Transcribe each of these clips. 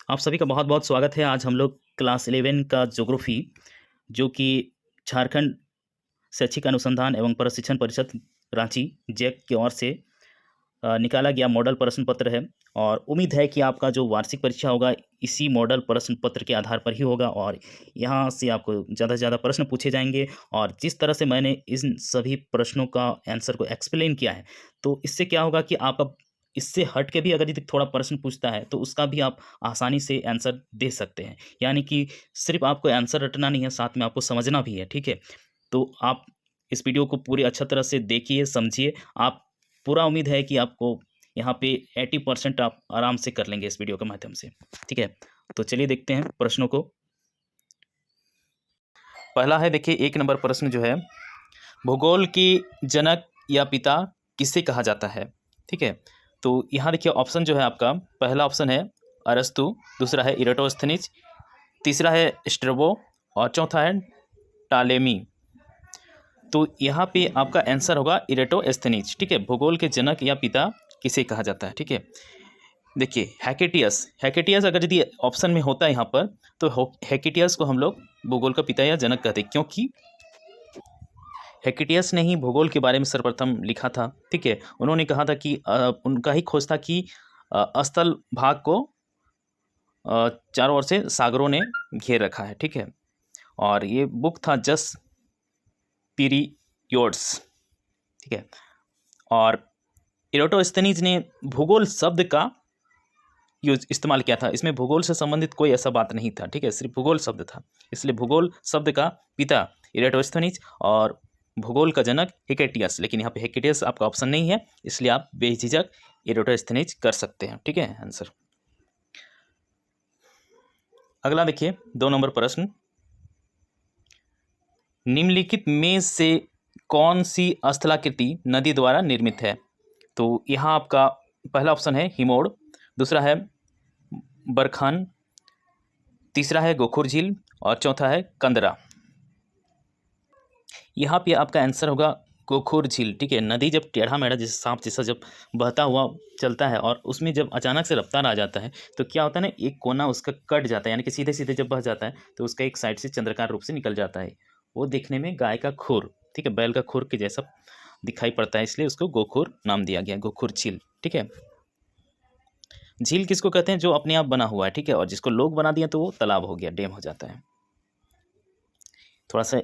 आप सभी का बहुत-बहुत स्वागत है। आज हम लोग क्लास 11 का ज्योग्राफी जो कि झारखंड शैक्षिक अनुसंधान एवं प्रशिक्षण परिषद रांची जैक की ओर से निकाला गया मॉडल प्रश्न पत्र है और उम्मीद है कि आपका जो वार्षिक परीक्षा होगा इसी मॉडल प्रश्न पत्र के आधार पर ही होगा और यहाँ से आपको ज़्यादा से ज़्यादा प्रश्न पूछे जाएंगे। और जिस तरह से मैंने इन सभी प्रश्नों का आंसर को एक्सप्लेन किया है, तो इससे क्या होगा कि आप अब इससे हट के भी अगर यदि थोड़ा प्रश्न पूछता है तो उसका भी आप आसानी से आंसर दे सकते हैं। यानी कि सिर्फ आपको आंसर रटना नहीं है, साथ में आपको समझना भी है, ठीक है? तो आप इस वीडियो को पूरी अच्छा तरह से देखिए, समझिए। आप पूरा उम्मीद है कि आपको यहाँ पे 80% आप आराम से कर लेंगे इस वीडियो के माध्यम से, ठीक है? तो चलिए देखते हैं प्रश्नों को। पहला है, देखिए 1 नंबर प्रश्न जो है, भूगोल की जनक या पिता किसे कहा जाता है? ठीक है? तो यहाँ देखिए ऑप्शन जो है आपका, पहला ऑप्शन है अरस्तु, दूसरा है इराटोस्थेनीज, तीसरा है स्ट्रैबो और चौथा है टालेमी। तो यहाँ पे आपका आंसर होगा इराटोस्थेनीज, ठीक है? भूगोल के जनक या पिता किसे कहा जाता है, ठीक है? देखिए हेकेटियस अगर यदि ऑप्शन में होता है यहाँ पर, तो हेकेटियस को हम लोग भूगोल का पिता या जनक कहते हैं, क्योंकि हेकेटियस ने ही भूगोल के बारे में सर्वप्रथम लिखा था, ठीक है? उन्होंने कहा था कि उनका ही खोज था कि स्थल भाग को चारों ओर से सागरों ने घेर रखा है, ठीक है? और ये बुक था जस पीरियोड्स, ठीक है? और इराटोस्थेनीज ने भूगोल शब्द का यूज इस्तेमाल किया था। इसमें भूगोल से संबंधित कोई ऐसा बात नहीं था, ठीक है? सिर्फ भूगोल शब्द था, इसलिए भूगोल शब्द का पिता इराटोस्थेनीज और भूगोल का जनक हेकेटियस। लेकिन यहाँ पे हेकेटियस आपका ऑप्शन नहीं है, इसलिए आप बेझिझक इराटोस्थेनीज कर सकते हैं, ठीक है? आंसर। अगला देखिए 2 नंबर प्रश्न, निम्नलिखित में से कौन सी स्थलाकृति नदी द्वारा निर्मित है? तो यहाँ आपका पहला ऑप्शन है हिमोड़, दूसरा है बरखान, तीसरा है गोखुर झील और चौथा है कंदरा। यहाँ पे आपका आंसर होगा गोखुर झील, ठीक है? नदी जब टेढ़ा मेढ़ा जैसे सांप जैसा जब बहता हुआ चलता है और उसमें जब अचानक से रफ्तार आ जाता है, तो क्या होता है ना, एक कोना उसका कट जाता है, यानी कि सीधे सीधे जब बह जाता है तो उसका एक साइड से चंद्राकार रूप से निकल जाता है। वो देखने में गाय का खुर, ठीक है, बैल का खुर के जैसा दिखाई पड़ता है, इसलिए उसको गोखुर नाम दिया गया, गोखुर झील, ठीक है? झील किसको कहते हैं? जो अपने आप बना हुआ है, ठीक है? और जिसको लोग बना दिया तो वो तालाब हो गया, डैम हो जाता है। थोड़ा सा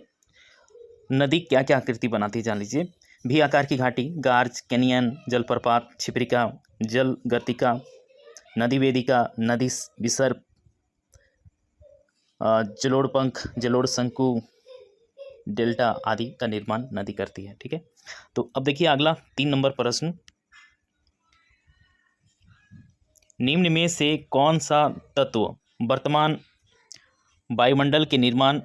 नदी क्या क्या आकृति बनाती है जान लीजिए। भी आकार की घाटी, गार्ज, कैनियन, जलप्रपात, छिपरिका, जल गर्तिका, नदी वेदिका, नदी विसर्प, जलोढ़ पंख, जलोढ़ शंकु, डेल्टा आदि का निर्माण नदी करती है, ठीक है? तो अब देखिए अगला 3 नंबर प्रश्न, निम्न में से कौन सा तत्व वर्तमान वायुमंडल के निर्माण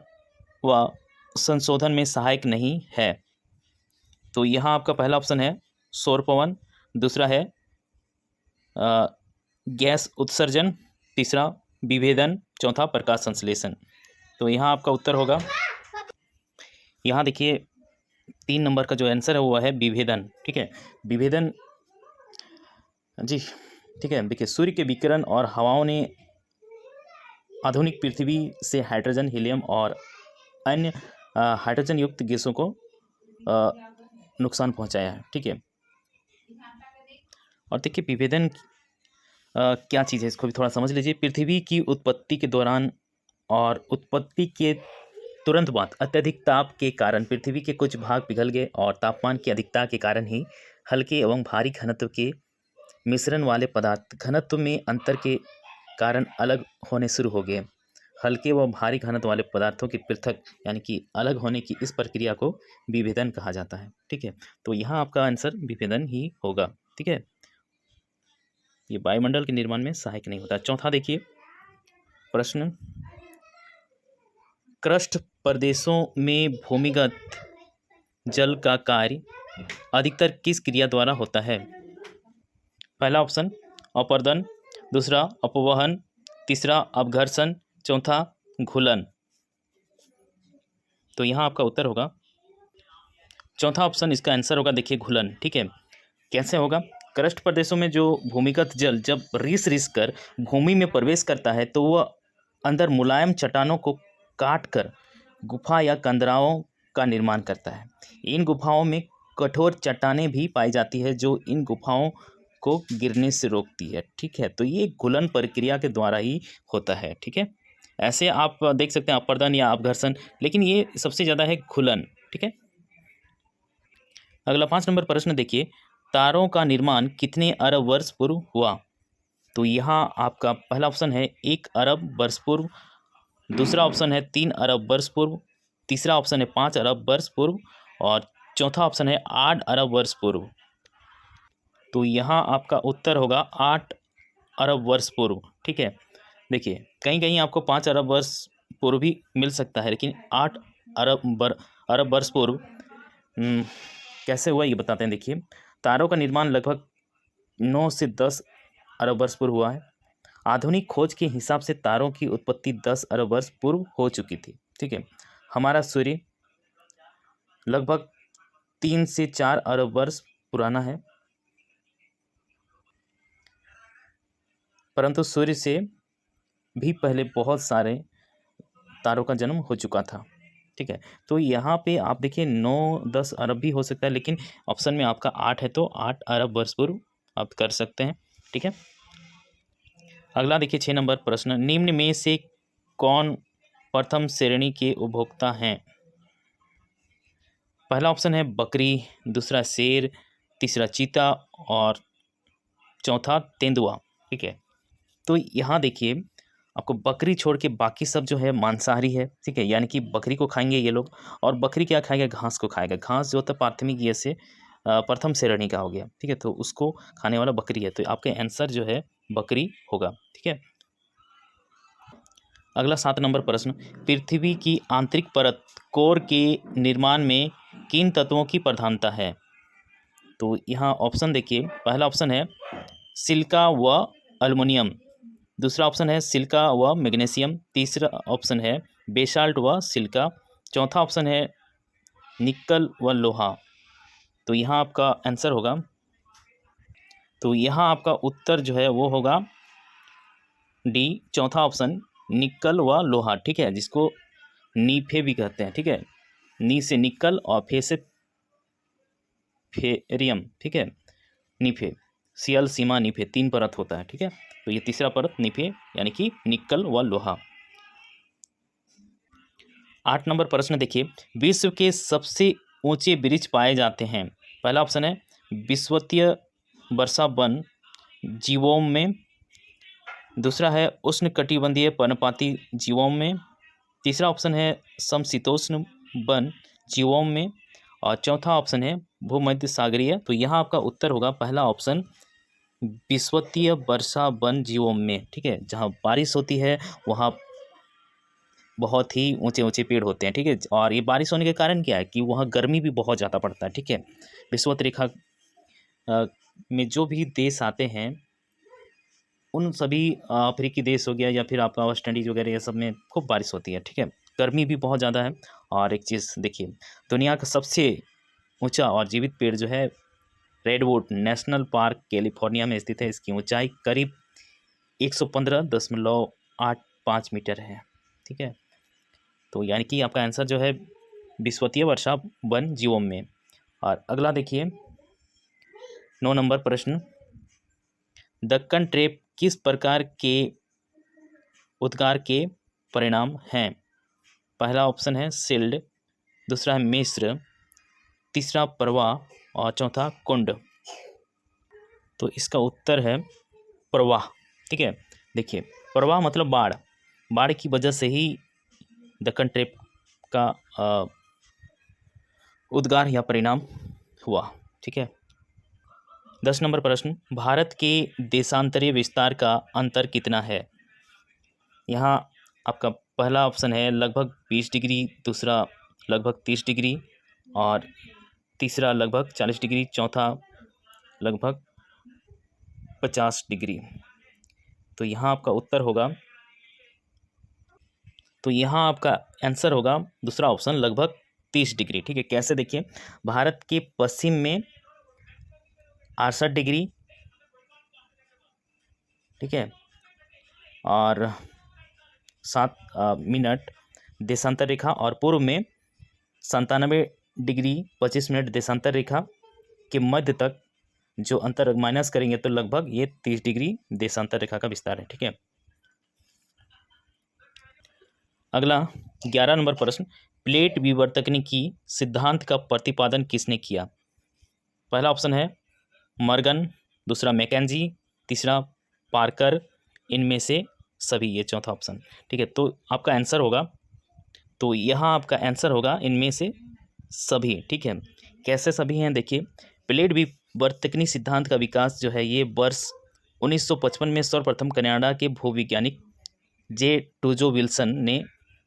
व संशोधन में सहायक नहीं है? तो यहाँ आपका पहला ऑप्शन है सौर पवन, दूसरा है गैस उत्सर्जन, तीसरा विभेदन, चौथा प्रकाश संश्लेषण। तो यहाँ आपका उत्तर होगा, यहाँ देखिए 3 नंबर का जो आंसर है वो है विभेदन, ठीक है? विभेदन जी, ठीक है? देखिए सूर्य के विकिरण और हवाओं ने आधुनिक पृथ्वी से हाइड्रोजन, हीलियम और अन्य हाइड्रोजन युक्त गैसों को नुकसान पहुंचाया है, ठीक है? और देखिए विभेदन क्या चीज़ है, इसको भी थोड़ा समझ लीजिए। पृथ्वी की उत्पत्ति के दौरान और उत्पत्ति के तुरंत बाद अत्यधिक ताप के कारण पृथ्वी के कुछ भाग पिघल गए और तापमान की अधिकता के कारण ही हल्के एवं भारी घनत्व के मिश्रण वाले पदार्थ घनत्व में अंतर के कारण अलग होने शुरू हो गए। हल्के व भारी घनत्व वाले पदार्थों के पृथक यानी कि अलग होने की इस प्रक्रिया को विभेदन कहा जाता है, ठीक है? तो यहाँ आपका आंसर विभेदन ही होगा, ठीक है? ये वायुमंडल के निर्माण में सहायक नहीं होता। चौथा देखिए प्रश्न, क्रस्ट प्रदेशों में भूमिगत जल का कार्य अधिकतर किस क्रिया द्वारा होता है? पहला ऑप्शन अपरदन, दूसरा अपवहन, तीसरा अपघर्षण, चौथा घुलन। तो यहाँ आपका उत्तर होगा चौथा ऑप्शन, इसका आंसर होगा देखिए घुलन, ठीक है? कैसे होगा? क्रस्ट प्रदेशों में जो भूमिगत जल जब रिस कर भूमि में प्रवेश करता है तो वह अंदर मुलायम चट्टानों को काट कर गुफा या कंदराओं का निर्माण करता है। इन गुफाओं में कठोर चट्टानें भी पाई जाती है जो इन गुफाओं को गिरने से रोकती है। ठीक है, तो ये घुलन प्रक्रिया के द्वारा ही होता है। ठीक है, ऐसे आप देख सकते हैं अपरदन या अपघर्षण, लेकिन ये सबसे ज़्यादा है घुलन। ठीक है, अगला 5 नंबर प्रश्न देखिए, तारों का निर्माण कितने अरब वर्ष पूर्व हुआ? तो यहाँ आपका पहला ऑप्शन है 1 अरब वर्ष पूर्व, दूसरा ऑप्शन है 3 अरब वर्ष पूर्व, तीसरा ऑप्शन है 5 अरब वर्ष पूर्व और चौथा ऑप्शन है 8 अरब वर्ष पूर्व। तो यहाँ आपका उत्तर होगा 8 अरब वर्ष पूर्व। ठीक है, देखिए कहीं कहीं आपको 5 अरब वर्ष पूर्व भी मिल सकता है, लेकिन 8 अरब वर्ष पूर्व कैसे हुआ ये बताते हैं। देखिए, तारों का निर्माण लगभग 9 से 10 अरब वर्ष पूर्व हुआ है। आधुनिक खोज के हिसाब से तारों की उत्पत्ति 10 अरब वर्ष पूर्व हो चुकी थी। ठीक है, हमारा सूर्य लगभग 3 से 4 अरब वर्ष पुराना है, परंतु सूर्य से भी पहले बहुत सारे तारों का जन्म हो चुका था। ठीक है, तो यहाँ पे आप देखिए 9-10 अरब भी हो सकता है, लेकिन ऑप्शन में आपका 8 है तो 8 अरब वर्ष पूर्व आप कर सकते हैं। ठीक है, अगला देखिए 6 नंबर प्रश्न, निम्न में से कौन प्रथम श्रेणी के उपभोक्ता हैं? पहला ऑप्शन है बकरी, दूसरा शेर, तीसरा चीता और चौथा तेंदुआ। ठीक है, तो यहाँ देखिए आपको बकरी छोड़ के बाकी सब जो है मांसाहारी है। ठीक है, यानी कि बकरी को खाएंगे ये लोग, और बकरी क्या खाएगा? घास को खाएगा। घास जो होता है प्राथमिक ये से प्रथम श्रेणी का हो गया। ठीक है, तो उसको खाने वाला बकरी है, तो आपका आंसर जो है बकरी होगा। ठीक है, अगला 7 नंबर प्रश्न, पृथ्वी की आंतरिक परत कोर के निर्माण में किन तत्वों की प्रधानता है? तो यहाँ ऑप्शन देखिए, पहला ऑप्शन है सिलिका व एल्युमिनियम, दूसरा ऑप्शन है सिलिका व मैग्नीशियम, तीसरा ऑप्शन है बेसाल्ट व सिलिका, चौथा ऑप्शन है निकल व लोहा। तो यहाँ आपका आंसर होगा, तो यहाँ आपका उत्तर जो है वो होगा डी, चौथा ऑप्शन निकल व लोहा। ठीक है, जिसको नीफे भी कहते हैं। ठीक है, नी से निकल और फे से फेरियम। ठीक है, नीफे, सियल सीमा नीफे, 3 परत होता है। ठीक है, तो ये तीसरा परत नीफे यानी कि निकल व लोहा। 8 नंबर प्रश्न देखिए, विश्व के सबसे ऊंचे वृक्ष पाए जाते हैं? पहला ऑप्शन है विश्वतीय वर्षा वन जीवों में, दूसरा है उष्णकटिबंधीय पर्णपाती जीवों में, तीसरा ऑप्शन है समशीतोष्ण वन जीवों में और चौथा ऑप्शन है भूमध्य सागरीय। तो यहाँ आपका उत्तर होगा पहला ऑप्शन विश्वतीय वर्षा वन जीवों में। ठीक है, जहाँ बारिश होती है वहाँ बहुत ही ऊंचे ऊंचे पेड़ होते हैं। ठीक है, और ये बारिश होने के कारण क्या है कि वहाँ गर्मी भी बहुत ज़्यादा पड़ता है। ठीक है, विषुवत रेखा में जो भी देश आते हैं उन सभी अफ्रीकी देश हो गया या फिर आपका वेस्ट इंडीज वगैरह, ये सब में खूब बारिश होती है। ठीक है, गर्मी भी बहुत ज़्यादा है। और एक चीज़ देखिए, दुनिया का सबसे ऊंचा और जीवित पेड़ जो है रेडवुड नेशनल पार्क कैलिफोर्निया में स्थित है। इसकी ऊंचाई करीब 115.85 मीटर है। ठीक है, तो यानी कि आपका आंसर जो है विश्वतीय वर्षा वन जीवों में। और अगला देखिए 9 नंबर प्रश्न, दक्कन ट्रेप किस प्रकार के उद्गार के परिणाम हैं? पहला ऑप्शन है सिल्ड, दूसरा है मिस्र, तीसरा प्रवाह और चौथा कुंड। तो इसका उत्तर है प्रवाह। ठीक है, देखिए प्रवाह मतलब बाढ़, बाढ़ की वजह से ही दक्कन ट्रेप का उद्गार या परिणाम हुआ। ठीक है, 10 नंबर प्रश्न, भारत के देशांतरीय विस्तार का अंतर कितना है? यहाँ आपका पहला ऑप्शन है लगभग 20 डिग्री, दूसरा लगभग 30 डिग्री और तीसरा लगभग 40 डिग्री, चौथा लगभग 50 डिग्री। तो यहाँ आपका उत्तर होगा, तो यहाँ आपका आंसर होगा दूसरा ऑप्शन लगभग 30 डिग्री। ठीक है, कैसे देखिए, भारत के पश्चिम में 68 डिग्री, ठीक है। और 7 मिनट देशांतर रेखा, और पूर्व में 97 डिग्री 25 मिनट देशांतर रेखा के मध्य तक जो अंतर माइनस करेंगे तो लगभग ये 30 डिग्री देशांतर रेखा का विस्तार है। ठीक है। अगला 11 नंबर प्रश्न, प्लेट विवर्तकनिकी सिद्धांत का प्रतिपादन किसने किया? पहला ऑप्शन है मर्गन, दूसरा मैकेंजी, तीसरा पार्कर, इनमें से सभी, ये चौथा ऑप्शन। ठीक है, तो आपका आंसर होगा, तो यहाँ आपका आंसर होगा इनमें से सभी। ठीक है, कैसे सभी हैं देखिए। प्लेट विवर्तकनी सिद्धांत का विकास जो है ये वर्ष 1955 में सर्वप्रथम कनाडा के भूविज्ञानिक जे टूजो विल्सन ने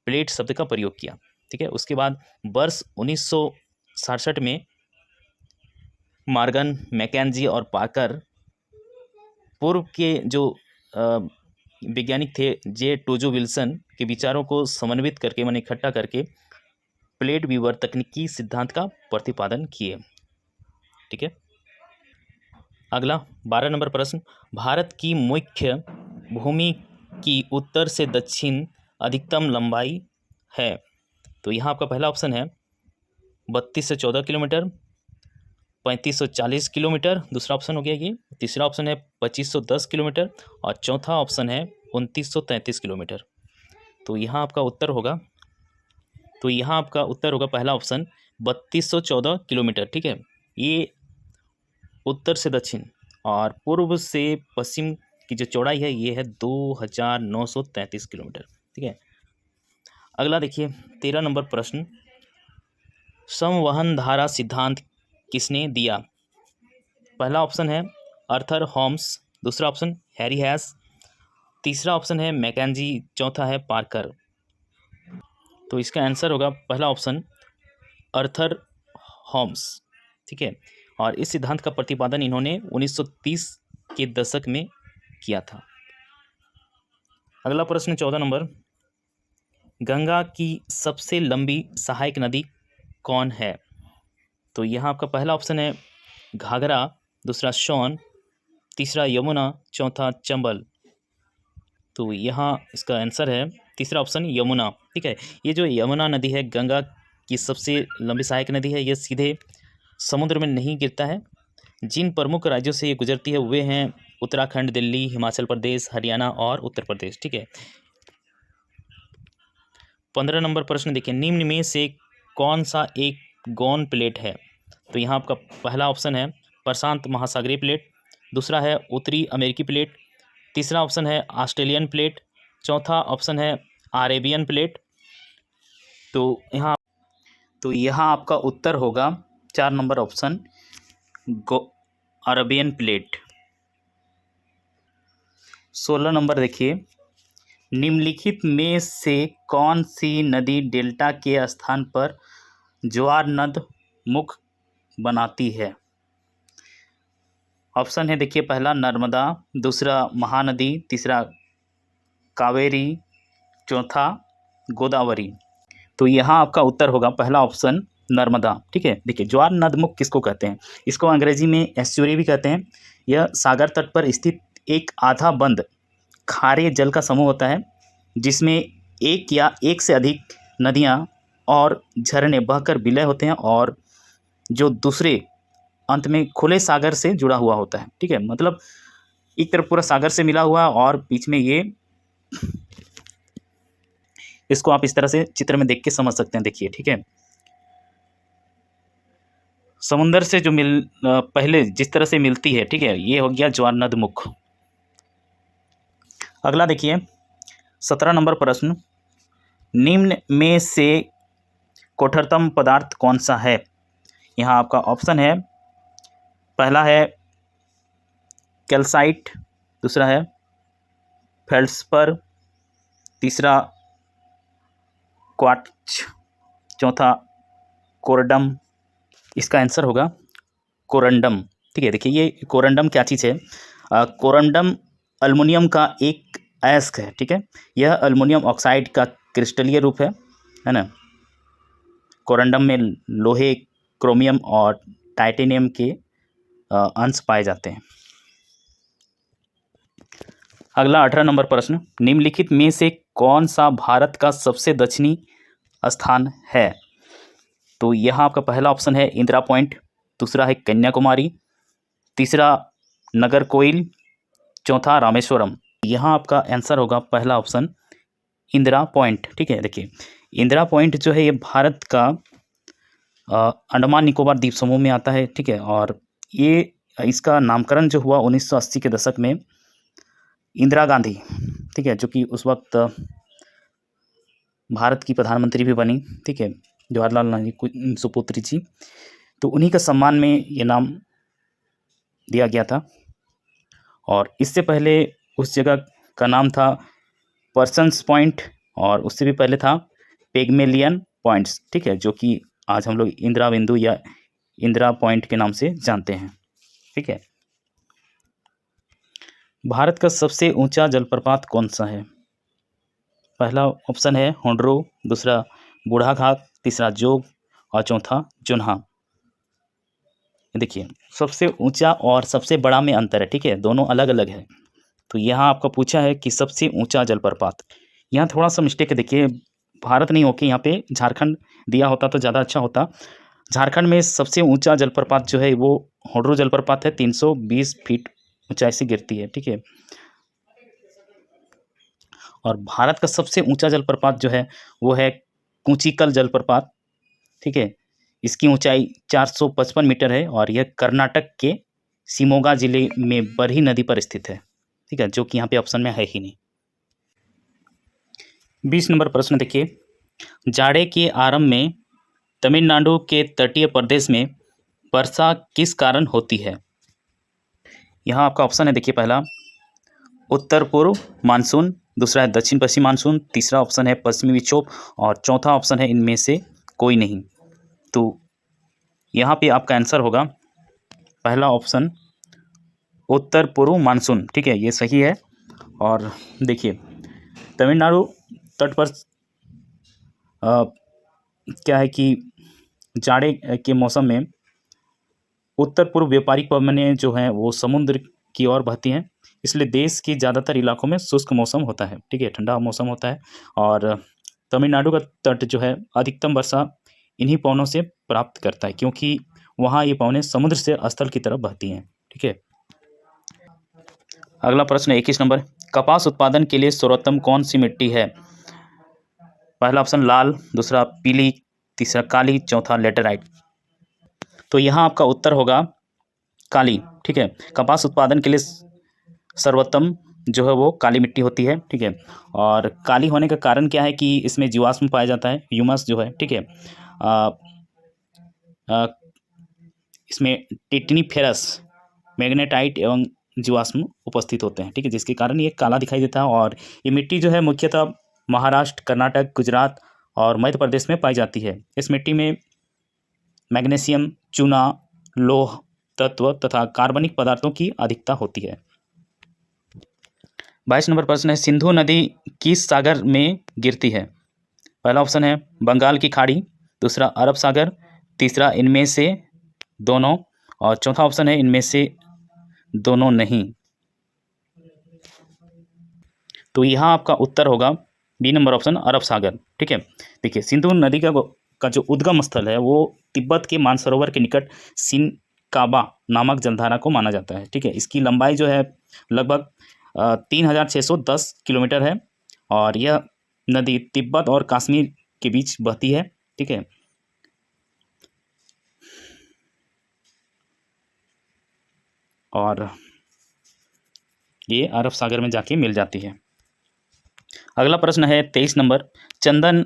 प्लेट शब्द का प्रयोग किया। ठीक है, उसके बाद वर्ष 1967 में मॉर्गन, मैकेंजी और पार्कर, पूर्व के जो वैज्ञानिक थे जे टूजो विल्सन के विचारों को समन्वित करके, माने इकट्ठा करके प्लेट विवर्तकनिकी सिद्धांत का प्रतिपादन किए। ठीक है। अगला 12 नंबर प्रश्न, भारत की मुख्य भूमि की उत्तर से दक्षिण अधिकतम लंबाई है? तो यहाँ आपका पहला ऑप्शन है 32 से 14 किलोमीटर, 3540 किलोमीटर, दूसरा ऑप्शन हो गया ये, तीसरा ऑप्शन है 2510 किलोमीटर, और चौथा ऑप्शन है 2933 किलोमीटर। तो यहाँ आपका उत्तर होगा, पहला ऑप्शन 3214 किलोमीटर। ठीक है, ये उत्तर से दक्षिण और पूर्व से पश्चिम की जो चौड़ाई है ये है 2933 किलोमीटर। ठीक है। अगला देखिए 13 नंबर प्रश्न, संवहन धारा सिद्धांत किसने दिया? पहला ऑप्शन है आर्थर होम्स, दूसरा ऑप्शन हैरी हैस, तीसरा ऑप्शन है मैकेंजी, चौथा है पार्कर। तो इसका आंसर होगा पहला ऑप्शन आर्थर होम्स। ठीक है, और इस सिद्धांत का प्रतिपादन इन्होंने 1930 के दशक में किया था। अगला प्रश्न 14 नंबर, गंगा की सबसे लंबी सहायक नदी कौन है? तो यहाँ आपका पहला ऑप्शन है घाघरा, दूसरा सोन, तीसरा यमुना, चौथा चंबल। तो यहाँ इसका आंसर है तीसरा ऑप्शन यमुना। ठीक है, ये जो यमुना नदी है गंगा की सबसे लंबी सहायक नदी है, ये सीधे समुद्र में नहीं गिरता है। जिन प्रमुख राज्यों से ये गुजरती है वे हैं उत्तराखंड, दिल्ली, हिमाचल प्रदेश, हरियाणा और उत्तर प्रदेश। ठीक है। 15 नंबर प्रश्न देखिए, निम्न में से कौन सा एक गौन प्लेट है? तो यहाँ आपका पहला ऑप्शन है प्रशांत महासागरीय प्लेट, दूसरा है उत्तरी अमेरिकी प्लेट, तीसरा ऑप्शन है ऑस्ट्रेलियन प्लेट, चौथा ऑप्शन है अरेबियन प्लेट। तो यहाँ आपका उत्तर होगा 4 number option Arabian plate. 16 number देखिए, निम्नलिखित में से कौन सी नदी डेल्टा के स्थान पर ज्वार नद मुख बनाती है? ऑप्शन है देखिए, पहला नर्मदा, दूसरा महानदी, तीसरा कावेरी, चौथा गोदावरी। तो यहाँ आपका उत्तर होगा पहला ऑप्शन नर्मदा। ठीक है, देखिए ज्वार नदमुख किसको कहते हैं? इसको अंग्रेजी में एस्चुरी भी कहते हैं। यह सागर तट पर स्थित एक आधा बंद खारे जल का समूह होता है जिसमें एक या एक से अधिक नदियाँ और झरने बहकर विलय होते हैं और जो दूसरे अंत में खुले सागर से जुड़ा हुआ होता है। ठीक है, मतलब एक तरफ पूरा सागर से मिला हुआ और बीच में ये, इसको आप इस तरह से चित्र में देख के समझ सकते हैं। देखिए, ठीक है, समुंदर से जो पहले जिस तरह से मिलती है, ठीक है, ये हो गया ज्वार नद मुख। अगला देखिए 17 नंबर प्रश्न, निम्न में से कठोरतम पदार्थ कौन सा है? यहाँ आपका ऑप्शन है, पहला है कैल्साइट, दूसरा है फेल्ड्सपर, तीसरा क्वार्ट्ज, चौथा कोरडम। इसका आंसर होगा कोरंडम। ठीक है, देखिए ये कोरंडम क्या चीज़ है? कोरंडम अल्मुनियम का एक अयस्क है। ठीक है, यह अल्मुनियम ऑक्साइड का क्रिस्टलीय रूप है ना। कोरंडम में लोहे, क्रोमियम और टाइटेनियम के अंश पाए जाते हैं। अगला 18 नंबर प्रश्न, निम्नलिखित में से कौन सा भारत का सबसे दक्षिणी स्थान है? तो यहाँ आपका पहला ऑप्शन है इंदिरा पॉइंट, दूसरा है कन्याकुमारी, तीसरा नागरकोइल, चौथा रामेश्वरम। यहाँ आपका आंसर होगा पहला ऑप्शन इंदिरा पॉइंट। ठीक है, देखिए इंदिरा पॉइंट जो है ये भारत का अंडमान निकोबार द्वीप समूह में आता है। ठीक है, और ये इसका नामकरण जो हुआ 1980 के दशक में इंदिरा गांधी, ठीक है, जो कि उस वक्त भारत की प्रधानमंत्री भी बनी। ठीक है, जवाहरलाल नेहरू सुपुत्री जी, तो उन्हीं के सम्मान में ये नाम दिया गया था। और इससे पहले उस जगह का नाम था पर्सन्स पॉइंट, और उससे भी पहले था पेगमेलियन पॉइंट्स। ठीक है, जो कि आज हम लोग इंदिरा बिंदु या इंदिरा पॉइंट के नाम से जानते हैं। ठीक है, भारत का सबसे ऊंचा जलप्रपात कौन सा है? पहला ऑप्शन है होंडरो, दूसरा बूढ़ाघाट, तीसरा जोग और चौथा जुन्हा। देखिए सबसे ऊंचा और सबसे बड़ा में अंतर है। ठीक है, दोनों अलग अलग है। तो यहाँ आपका पूछा है कि सबसे ऊंचा जलप्रपात, यहाँ थोड़ा सा मिस्टेक है। देखिए भारत नहीं होके यहाँ पे झारखंड दिया होता तो ज़्यादा अच्छा होता। झारखंड में सबसे ऊंचा जलप्रपात जो है वो होंडरो जलप्रपात है, 320 फीट ऊंचाई से गिरती है। ठीक है, और भारत का सबसे ऊंचा जलप्रपात जो है वो है कूचिकल जलप्रपात। ठीक है, इसकी ऊंचाई 455 मीटर है और यह कर्नाटक के शिमोगा जिले में बरही नदी पर स्थित है। ठीक है, जो कि यहाँ पे ऑप्शन में है ही नहीं। 20 नंबर प्रश्न देखिए, जाड़े के आरंभ में तमिलनाडु के तटीय प्रदेश में वर्षा किस कारण होती है? यहाँ आपका ऑप्शन है, देखिए पहला उत्तर पूर्व मानसून, दूसरा है दक्षिण पश्चिम मानसून, तीसरा ऑप्शन है पश्चिमी विक्षोभ और चौथा ऑप्शन है इनमें से कोई नहीं। तो यहाँ पे आपका आंसर होगा पहला ऑप्शन उत्तर पूर्व मानसून। ठीक है, ये सही है। और देखिए तमिलनाडु तट पर क्या है कि जाड़े के मौसम में उत्तर पूर्व व्यापारिक पवनें जो हैं वो समुद्र की ओर बहती हैं, इसलिए देश के ज़्यादातर इलाकों में शुष्क मौसम होता है। ठीक है, ठंडा मौसम होता है और तमिलनाडु का तट जो है अधिकतम वर्षा इन्हीं पवनों से प्राप्त करता है, क्योंकि वहाँ ये पवनें समुद्र से स्थल की तरफ बहती हैं। ठीक है, अगला प्रश्न 21 नंबर, कपास उत्पादन के लिए सर्वोत्तम कौन सी मिट्टी है? पहला ऑप्शन लाल, दूसरा पीली, तीसरा काली, चौथा लेटेराइट। तो यहाँ आपका उत्तर होगा काली। ठीक है, कपास उत्पादन के लिए सर्वोत्तम जो है वो काली मिट्टी होती है। ठीक है, और काली होने का कारण क्या है कि इसमें जीवाश्म पाया जाता है, ह्यूमस जो है। ठीक है, इसमें टिटनीफेरस, मैग्नेटाइट एवं जीवाश्म उपस्थित होते हैं। ठीक है, जिसके कारण ये काला दिखाई देता है। और ये मिट्टी जो है मुख्यतः महाराष्ट्र, कर्नाटक, गुजरात और मध्य प्रदेश में पाई जाती है। इस मिट्टी में मैग्नीशियम, चूना, लौह तत्व तथा कार्बनिक पदार्थों की अधिकता होती है। 22 नंबर प्रश्न है, सिंधु नदी किस सागर में गिरती है? पहला ऑप्शन है बंगाल की खाड़ी, दूसरा अरब सागर, तीसरा इनमें से दोनों और चौथा ऑप्शन है इनमें से दोनों नहीं। तो यहाँ आपका उत्तर होगा बी नंबर ऑप्शन अरब सागर। ठीक है, देखिए सिंधु नदी का जो उद्गम स्थल है वो तिब्बत के मानसरोवर के निकट सिनकाबा नामक जलधारा को माना जाता है। ठीक है, इसकी लंबाई जो है लगभग 3610 किलोमीटर है और यह नदी तिब्बत और कश्मीर के बीच बहती है। ठीक है, और ये अरब सागर में जाके मिल जाती है। अगला प्रश्न है 23 नंबर, चंदन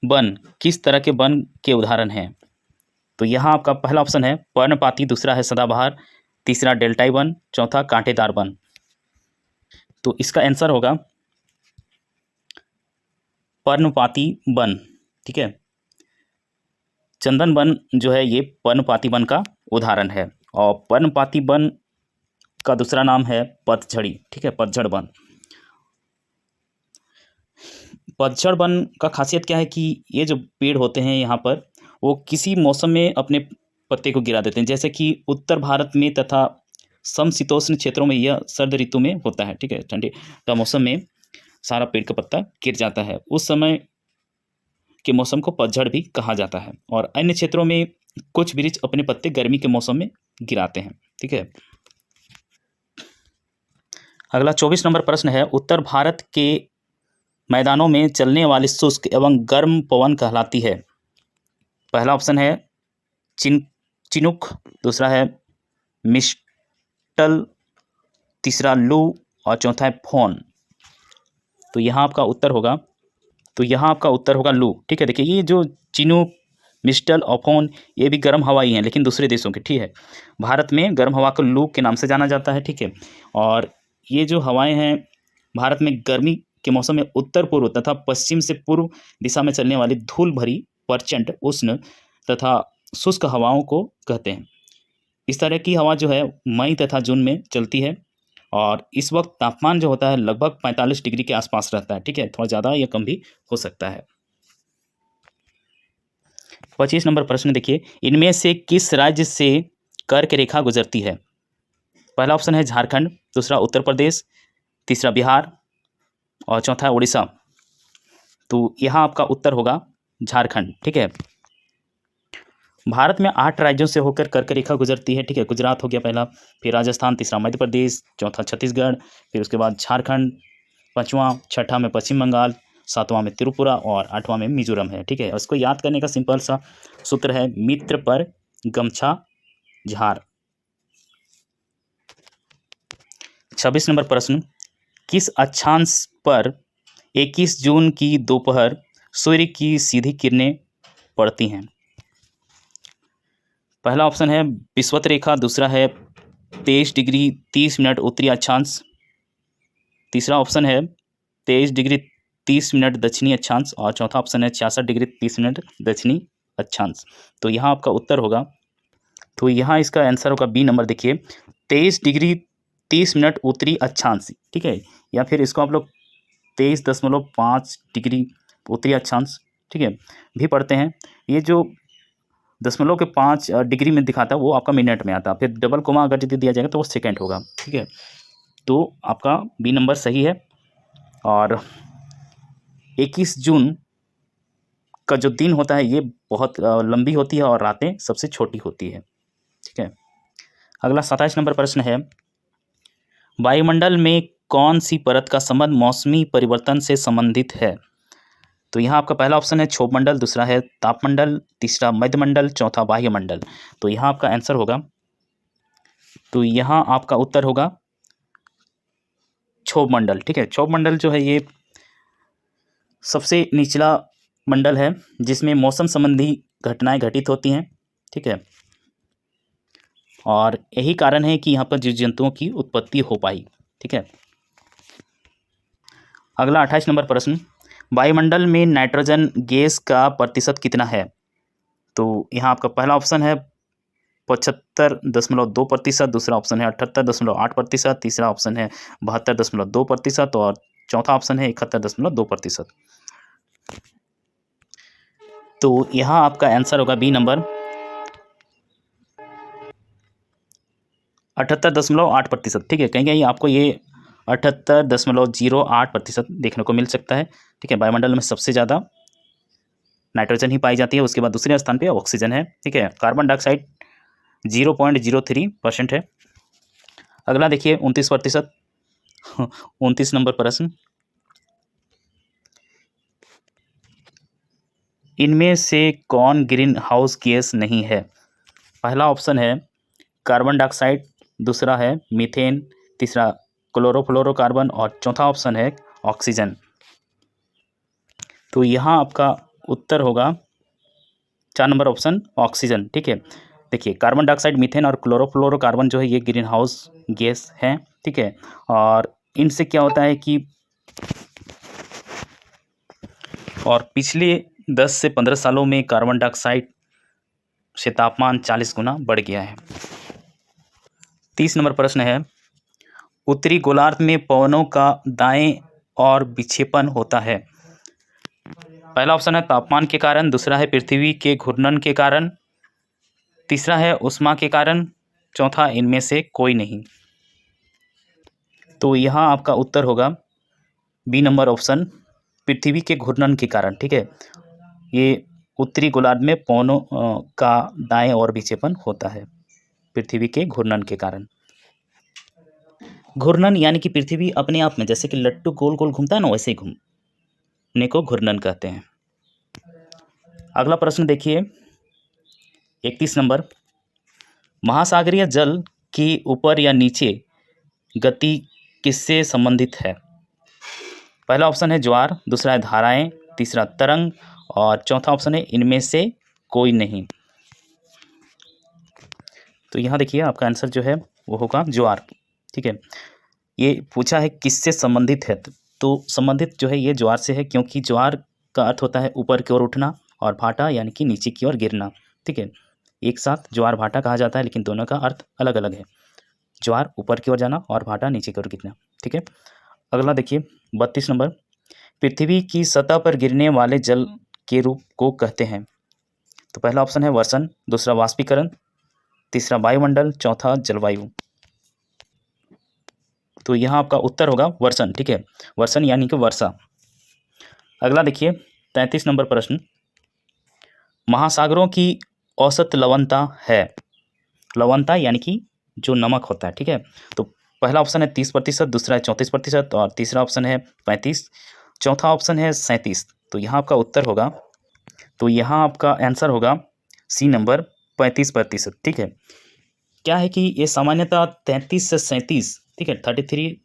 वन किस तरह के वन के उदाहरण हैं? तो यहाँ आपका पहला ऑप्शन है पर्णपाती, दूसरा है सदाबहार, तीसरा डेल्टाई वन, चौथा कांटेदार वन। तो इसका आंसर होगा पर्णपाती वन। ठीक है, चंदन वन जो है ये पर्णपाती वन का उदाहरण है और पर्णपाती वन का दूसरा नाम है पतझड़ी। ठीक है, पतझड़ वन। पतझड़ वन का खासियत क्या है कि ये जो पेड़ होते हैं यहाँ पर वो किसी मौसम में अपने पत्ते को गिरा देते हैं, जैसे कि उत्तर भारत में तथा समशीतोष्ण क्षेत्रों में यह सर्द ऋतु में होता है। ठीक है, ठंडी का मौसम में सारा पेड़ का पत्ता गिर जाता है। उस समय के मौसम को पतझड़ भी कहा जाता है। और अन्य क्षेत्रों में कुछ वृक्ष अपने पत्ते गर्मी के मौसम में गिराते हैं। ठीक है, अगला 24 नंबर प्रश्न है, उत्तर भारत के मैदानों में चलने वाली शुष्क एवं गर्म पवन कहलाती है। पहला ऑप्शन है चिनुक, दूसरा है मिस्टल, तीसरा लू और चौथा है फोन। तो यहाँ आपका उत्तर होगा लू। ठीक है, देखिए ये जो चिनुक, मिस्टल और फोन ये भी गर्म हवा ही हैं, लेकिन दूसरे देशों के। ठीक है, भारत में गर्म हवा को लू के नाम से जाना जाता है। ठीक है, और ये जो हवाएं हैं भारत में गर्मी के मौसम में उत्तर पूर्व तथा पश्चिम से पूर्व दिशा में चलने वाली धूल भरी प्रचंड उष्ण तथा शुष्क हवाओं को कहते हैं। इस तरह की हवा जो है मई तथा जून में चलती है और इस वक्त तापमान जो होता है लगभग 45 डिग्री के आसपास रहता है। ठीक है, थोड़ा ज़्यादा या कम भी हो सकता है। 25 नंबर प्रश्न देखिए, इनमें से किस राज्य से कर्क रेखा गुजरती है। पहला ऑप्शन है झारखंड, दूसरा उत्तर प्रदेश, तीसरा बिहार और चौथा उड़ीसा। तो यहाँ आपका उत्तर होगा झारखंड। ठीक है, भारत में 8 राज्यों से होकर कर्क रेखा गुजरती है। ठीक है, गुजरात हो गया पहला, फिर राजस्थान, तीसरा मध्य प्रदेश, चौथा छत्तीसगढ़, फिर उसके बाद झारखंड, पाँचवां, छठा में पश्चिम बंगाल, सातवां में त्रिपुरा और आठवां में मिजोरम है। ठीक है, उसको याद करने का सिंपल सा सूत्र है, मित्र पर गमछा झार। 26 नंबर प्रश्न, किस अक्षांश पर 21 जून की दोपहर सूर्य की सीधी किरणें पड़ती हैं। पहला ऑप्शन है विषुवत रेखा, दूसरा है 23 डिग्री 30 मिनट उत्तरी अक्षांश, तीसरा ऑप्शन है 23 डिग्री 30 मिनट दक्षिणी अक्षांश और चौथा ऑप्शन है 66 डिग्री 30 मिनट दक्षिणी अक्षांश। तो यहाँ आपका उत्तर होगा, तो यहाँ इसका आंसर होगा बी नंबर। देखिए 23 डिग्री 30 मिनट उत्तरी अक्षांश। ठीक है, या फिर इसको आप लोग 23.5 डिग्री उत्तरी अक्षांश, ठीक है, भी पढ़ते हैं। ये जो 0.5 डिग्री में दिखाता है वो आपका मिनट में आता है, फिर डबल कोमा अगर यदि दिया जाएगा तो वो सेकंड होगा। ठीक है, तो आपका बी नंबर सही है। और 21 जून का जो दिन होता है ये बहुत लंबी होती है और रातें सबसे छोटी होती है। ठीक है, अगला 27 नंबर प्रश्न है, वायुमंडल में कौन सी परत का संबंध मौसमी परिवर्तन से संबंधित है। तो यहाँ आपका पहला ऑप्शन है क्षोभमंडल, दूसरा है तापमंडल, तीसरा मध्यमंडल, चौथा बाह्यमंडल। तो यहाँ आपका आंसर होगा, तो यहाँ आपका उत्तर होगा क्षोभमंडल। ठीक है, क्षोभमंडल जो है ये सबसे निचला मंडल है जिसमें मौसम संबंधी घटनाएं घटित होती हैं। ठीक है, और यही कारण है कि यहाँ पर जीव जंतुओं की उत्पत्ति हो पाई। ठीक है, अगला 28 नंबर प्रश्न, वायुमंडल में नाइट्रोजन गैस का प्रतिशत कितना है। तो यहाँ आपका पहला ऑप्शन है 75.2%, दूसरा ऑप्शन है 78.8%, तीसरा ऑप्शन है 72.2% और चौथा ऑप्शन है 71.2%। तो यहाँ आपका आंसर होगा बी नंबर 78.8%। ठीक है, कहीं कहीं आपको ये 78.08% देखने को मिल सकता है। ठीक है, वायुमंडल में सबसे ज़्यादा नाइट्रोजन ही पाई जाती है, उसके बाद दूसरे स्थान पे ऑक्सीजन है। ठीक है, कार्बन डाइऑक्साइड 0.03% है। अगला देखिए 29%, 29 नंबर प्रश्न, इनमें से कौन ग्रीन हाउस गैस नहीं है। पहला ऑप्शन है कार्बन डाइऑक्साइड, दूसरा है मीथेन, तीसरा क्लोरोफ्लोरोकार्बन और चौथा ऑप्शन है ऑक्सीजन। तो यहाँ आपका उत्तर होगा 4 नंबर ऑप्शन ऑक्सीजन। ठीक है, देखिए कार्बन डाइऑक्साइड, मीथेन और क्लोरोफ्लोरोकार्बन जो है ये ग्रीन हाउस गैस हैं। ठीक है, और इनसे क्या होता है कि और पिछले 10 से 15 सालों में कार्बन डाइऑक्साइड से तापमान 40 गुना बढ़ गया है। 30 नंबर प्रश्न है, उत्तरी गोलार्ध में पवनों का दाएं और विक्षेपण होता है। पहला ऑप्शन है तापमान के कारण, दूसरा है पृथ्वी के घूर्णन के कारण, तीसरा है ऊष्मा के कारण चौथा इनमें से कोई नहीं। तो यहाँ आपका उत्तर होगा बी नंबर ऑप्शन, पृथ्वी के घूर्णन के कारण। ठीक है, ये उत्तरी गोलार्ध में पवनों का दाएं और विक्षेपण होता है पृथ्वी के घूर्णन के कारण। घूर्णन यानी कि पृथ्वी अपने आप में, जैसे कि लट्टू गोल गोल घूमता है ना, वैसे ही घूमने को घूर्णन कहते हैं। अगला प्रश्न देखिए 31 नंबर, महासागरीय जल की ऊपर या नीचे गति किससे संबंधित है? पहला ऑप्शन है ज्वार, दूसरा है धाराएं, तीसरा तरंग और चौथा ऑप्शन है इनमें से कोई नहीं। तो यहाँ देखिए आपका आंसर जो है वो होगा ज्वार। ठीक है, ये पूछा है किससे संबंधित है, तो संबंधित जो है ये ज्वार से है, क्योंकि ज्वार का अर्थ होता है ऊपर की ओर उठना और भाटा यानी कि नीचे की ओर गिरना। ठीक है, एक साथ ज्वार भाटा कहा जाता है, लेकिन दोनों का अर्थ अलग अलग है। ज्वार ऊपर की ओर जाना और भाटा नीचे की ओर गिरना। ठीक है, अगला देखिए 32 नंबर, पृथ्वी की सतह पर गिरने वाले जल के रूप को कहते हैं? तो पहला ऑप्शन है वर्षण, दूसरा वाष्पीकरण, तीसरा वायुमंडल, चौथा जलवायु। तो यहाँ आपका उत्तर होगा वर्षण। ठीक है, वर्षण यानी कि वर्षा। अगला देखिए 33 नंबर प्रश्न, महासागरों की औसत लवणता है? लवणता यानी कि जो नमक होता है। ठीक है, तो पहला ऑप्शन है 30%, दूसरा है 34% और तीसरा ऑप्शन है 35, चौथा ऑप्शन है 37। तो यहाँ आपका उत्तर होगा, तो यहाँ आपका आंसर होगा सी नंबर 35%। ठीक है, क्या है कि ये सामान्यतः 33 से 37, ठीक है, 33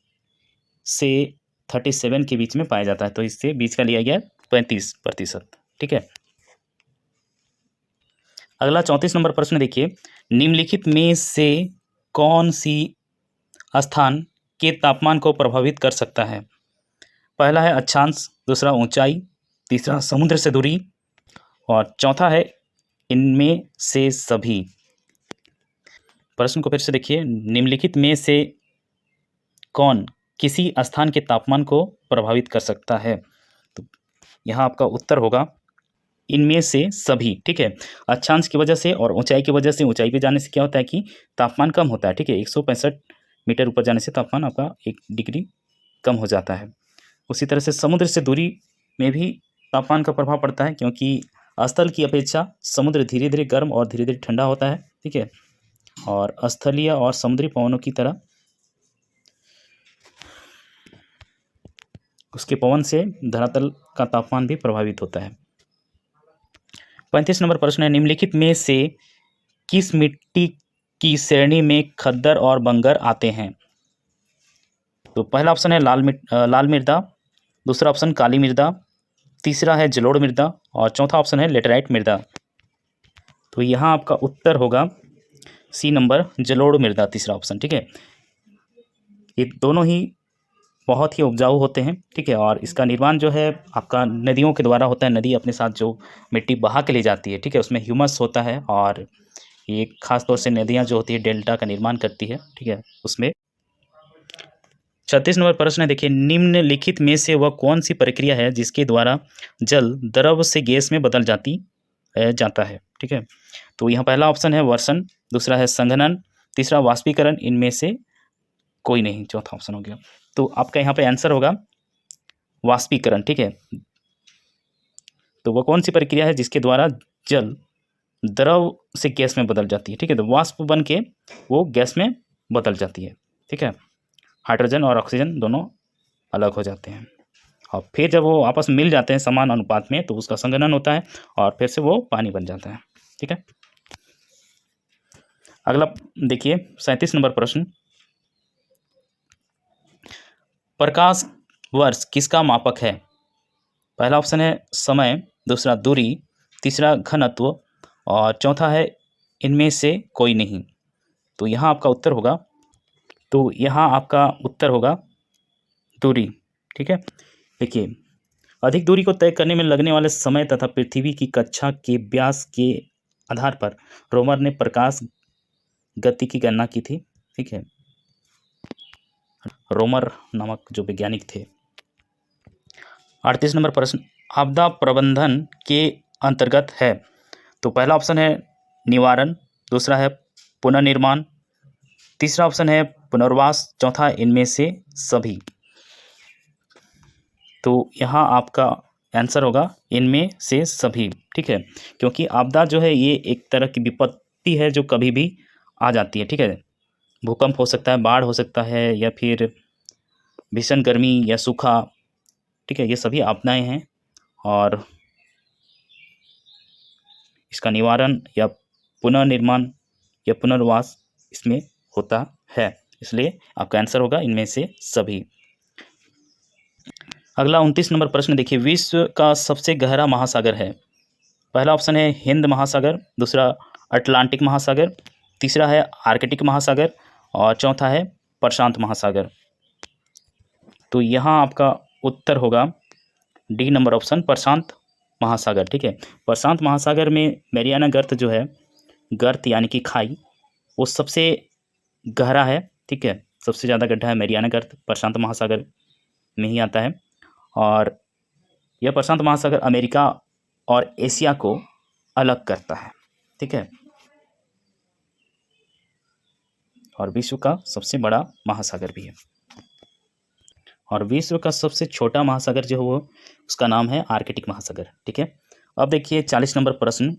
से 37 के बीच में पाया जाता है, तो इससे बीच का लिया गया 35%। ठीक है, अगला 34 नंबर प्रश्न देखिए, निम्नलिखित में से कौन सी स्थान के तापमान को प्रभावित कर सकता है? पहला है अक्षांश, दूसरा ऊंचाई, तीसरा समुद्र से दूरी और चौथा है इनमें से सभी। प्रश्न को फिर से देखिए, निम्नलिखित में से कौन किसी स्थान के तापमान को प्रभावित कर सकता है? तो यहाँ आपका उत्तर होगा इनमें से सभी। ठीक है, अक्षांश की वजह से और ऊंचाई की वजह से, ऊंचाई पे जाने से क्या होता है कि तापमान कम होता है। ठीक है, 165 मीटर ऊपर जाने से तापमान आपका 1 डिग्री कम हो जाता है। उसी तरह से समुद्र से दूरी में भी तापमान का प्रभाव पड़ता है, क्योंकि स्थल की अपेक्षा समुद्र धीरे धीरे गर्म और धीरे धीरे ठंडा होता है। ठीक है, और स्थलीय और समुद्री पवनों की तरह उसके पवन से धरातल का तापमान भी प्रभावित होता है। 35 नंबर प्रश्न है, निम्नलिखित में से किस मिट्टी की श्रेणी में खद्दर और बंगर आते हैं? तो पहला ऑप्शन है लाल मृदा, दूसरा ऑप्शन काली मृदा, तीसरा है जलोढ़ मृदा और चौथा ऑप्शन है लेटराइट मृदा। तो यहाँ आपका उत्तर होगा सी नंबर जलोढ़ मृदा, तीसरा ऑप्शन। ठीक है, ये दोनों ही बहुत ही उपजाऊ होते हैं। ठीक है, और इसका निर्माण जो है आपका नदियों के द्वारा होता है। नदी अपने साथ जो मिट्टी बहा के ले जाती है, ठीक है, उसमें ह्यूमस होता है और ये खास तौर से नदियाँ जो होती है डेल्टा का निर्माण करती है। ठीक है, उसमें 36 नंबर प्रश्न है, देखिए, निम्नलिखित में से वह कौन सी प्रक्रिया है जिसके द्वारा जल द्रव से गैस में बदल जाता है? ठीक है, तो यहाँ पहला ऑप्शन है वर्षण, दूसरा है संघनन, तीसरा वाष्पीकरण, इनमें से कोई नहीं, चौथा ऑप्शन हो गया। तो आपका यहाँ पे आंसर होगा वाष्पीकरण। ठीक है, तो वह कौन सी प्रक्रिया है जिसके द्वारा जल द्रव से गैस में बदल जाती है? ठीक है, तो वाष्प बन के वो गैस में बदल जाती है। ठीक है, हाइड्रोजन और ऑक्सीजन दोनों अलग हो जाते हैं और फिर जब वो आपस में मिल जाते हैं समान अनुपात में, तो उसका संघनन होता है और फिर से वो पानी बन जाता है। ठीक है, अगला देखिए 37 नंबर प्रश्न, प्रकाश वर्ष किसका मापक है? पहला ऑप्शन है समय, दूसरा दूरी, तीसरा घनत्व और चौथा है इनमें से कोई नहीं। तो यहाँ आपका उत्तर होगा दूरी। ठीक है, देखिए, अधिक दूरी को तय करने में लगने वाले समय तथा पृथ्वी की कक्षा के व्यास के आधार पर रोमर ने प्रकाश गति की गणना की थी। ठीक है, रोमर नामक जो वैज्ञानिक थे। 38 नंबर प्रश्न, आपदा प्रबंधन के अंतर्गत है? तो पहला ऑप्शन है निवारण, दूसरा है पुनर्निर्माण, तीसरा ऑप्शन है पुनर्वास, चौथा इनमें से सभी। तो यहाँ आपका आंसर होगा इनमें से सभी, ठीक है, क्योंकि आपदा जो है ये एक तरह की विपत्ति है जो कभी भी आ जाती है, ठीक है। भूकंप हो सकता है, बाढ़ हो सकता है, या फिर भीषण गर्मी या सूखा, ठीक है, ये सभी आपदाएं हैं और इसका निवारण या पुनर्निर्माण या पुनर्वास इसमें होता है, इसलिए आपका आंसर होगा इनमें से सभी। अगला 29 नंबर प्रश्न देखिए, विश्व का सबसे गहरा महासागर है। पहला ऑप्शन है हिंद महासागर, दूसरा अटलांटिक महासागर, तीसरा है आर्कटिक महासागर और चौथा है प्रशांत महासागर। तो यहाँ आपका उत्तर होगा डी नंबर ऑप्शन, प्रशांत महासागर, ठीक है। प्रशांत महासागर में मैरियाना गर्त जो है, गर्त यानी कि खाई, वो सबसे गहरा है, ठीक है, सबसे ज़्यादा गड्ढा है मैरियाना गर्त, प्रशांत महासागर में ही आता है। और यह प्रशांत महासागर अमेरिका और एशिया को अलग करता है, ठीक है, और विश्व का सबसे बड़ा महासागर भी है। और विश्व का सबसे छोटा महासागर जो है वो, उसका नाम है आर्कटिक महासागर, ठीक है। अब देखिए 40 नंबर प्रश्न,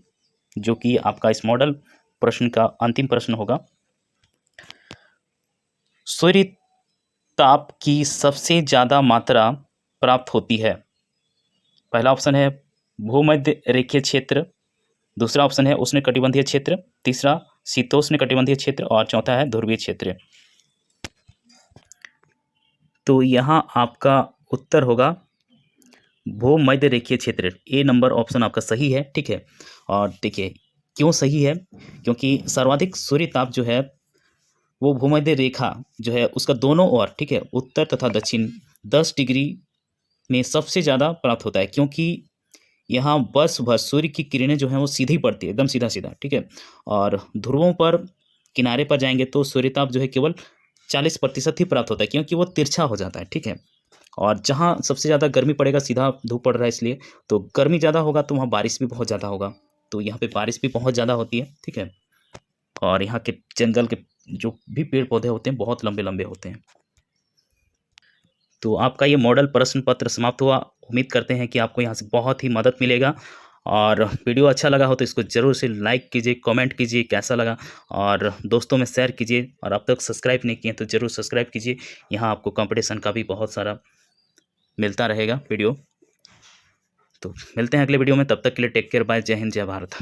जो कि आपका इस मॉडल प्रश्न का अंतिम प्रश्न होगा। सूर्य ताप की सबसे ज़्यादा मात्रा प्राप्त होती है। पहला ऑप्शन है भूमध्य रेखीय क्षेत्र, दूसरा ऑप्शन है उष्णकटिबंधीय क्षेत्र, तीसरा शीतोष्णकटिबंधीय क्षेत्र और चौथा है ध्रुवीय क्षेत्र। तो यहाँ आपका उत्तर होगा भूमध्य रेखीय क्षेत्र, ए नंबर ऑप्शन आपका सही है, ठीक है। और देखिए क्यों सही है, क्योंकि सर्वाधिक सूर्य ताप जो है वो भूमध्य रेखा जो है उसका दोनों ओर, ठीक है, उत्तर तथा दक्षिण 10 डिग्री में सबसे ज़्यादा प्राप्त होता है, क्योंकि यहाँ वर्ष भर सूर्य की किरणें जो हैं वो सीधी पड़ती है, एकदम सीधा सीधा, ठीक है। और ध्रुवों पर किनारे पर जाएंगे तो सूर्यताप जो है केवल 40% ही प्राप्त होता है, क्योंकि वो तिरछा हो जाता है, ठीक है। और जहाँ सबसे ज़्यादा गर्मी पड़ेगा, सीधा धूप पड़ रहा है इसलिए, तो गर्मी ज़्यादा होगा तो वहाँ बारिश भी बहुत ज़्यादा होगा, तो यहाँ पे बारिश भी बहुत ज़्यादा होती है, ठीक है। और यहाँ के जंगल के जो भी पेड़ पौधे होते हैं बहुत लंबे लंबे होते हैं। तो आपका ये मॉडल प्रश्न पत्र समाप्त हुआ। उम्मीद करते हैं कि आपको यहाँ से बहुत ही मदद मिलेगा, और वीडियो अच्छा लगा हो तो इसको ज़रूर से लाइक कीजिए, कमेंट कीजिए कैसा लगा, और दोस्तों में शेयर कीजिए, और अब तक सब्सक्राइब नहीं किए तो ज़रूर सब्सक्राइब कीजिए। यहाँ आपको कंपटीशन का भी बहुत सारा मिलता रहेगा वीडियो। तो मिलते हैं अगले वीडियो में, तब तक के लिए टेक केयर, बाय, जय हिंद, जय भारत।